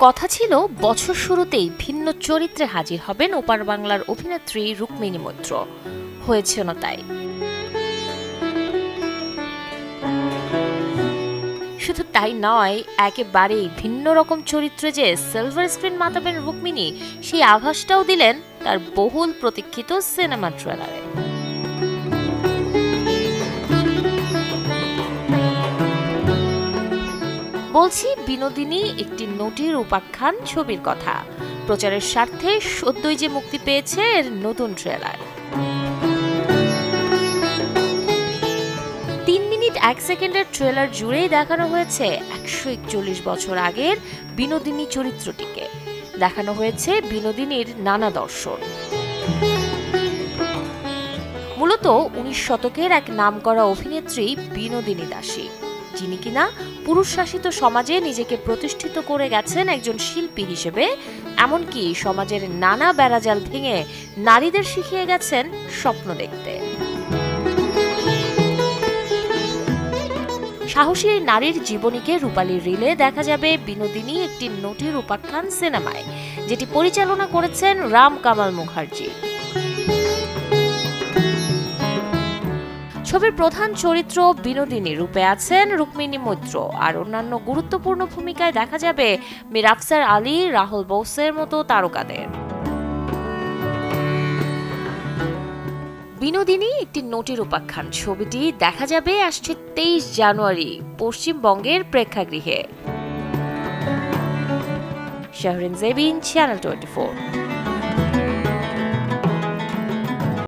কথা ছিল বছর শুরুতেই ভিন্ন চরিত্রে হাজির হবেন ওপার বাংলার অভিনেত্রী রুক্মিণী মৈত্র। হয়েছে না তাই। শুধু তাই নয়, একেবারেই ভিন্ন রকম চরিত্রে যে সিলভার স্ক্রিন মাতাবেন রুক্মিণী, সেই আভাসটাও দিলেন তার বহুল প্রতীক্ষিত সিনেমা ট্রেলারে। বলছি বিনোদিনী একটি নটির উপাখ্যান ছবির কথা। প্রচারের স্বার্থে সদ্যই যে মুক্তি পেয়েছে এর নতুন ট্রেলার। 3 মিনিট 1 সেকেন্ডের ট্রেলার জুড়েই দেখানো হয়েছে 141 বছর আগের বিনোদিনী চরিত্রটিকে। দেখানো হয়েছে বিনোদিনীর নানা দর্শন। মূলত 19 শতকের এক নামকরা অভিনেত্রী বিনোদিনী দাসী, যিনি কিনা পুরুষ শাসিত সমাজে নিজেকে প্রতিষ্ঠিত করে গেছেন একজন শিল্পী হিসেবে, এমনকি সমাজের নানা বেড়াজাল ভেঙে নারীদের শিখিয়ে গেছেন স্বপ্ন দেখতে। সাহসী এই নারীর জীবনীকে রূপালী রিলে দেখা যাবে বিনোদিনী একটি নটির উপাখ্যান সিনেমায়, যেটি পরিচালনা করেছেন রাম কামাল মুখার্জি। ছবির প্রধান চরিত্র বিনোদিনী রূপে আছেন রুক্মিণী মৈত্র, আর অন্যান্য গুরুত্বপূর্ণ ভূমিকায় দেখা যাবে মীর আফসার আলী, রাহুল বোসের মতো তারকাদের। বিনোদিনী একটি নটির উপাখ্যান ছবিটি দেখা যাবে আসছে 23 জানুয়ারি পশ্চিমবঙ্গের প্রেক্ষাগৃহে। শাহরিন জেবিন, চ্যানেল 24।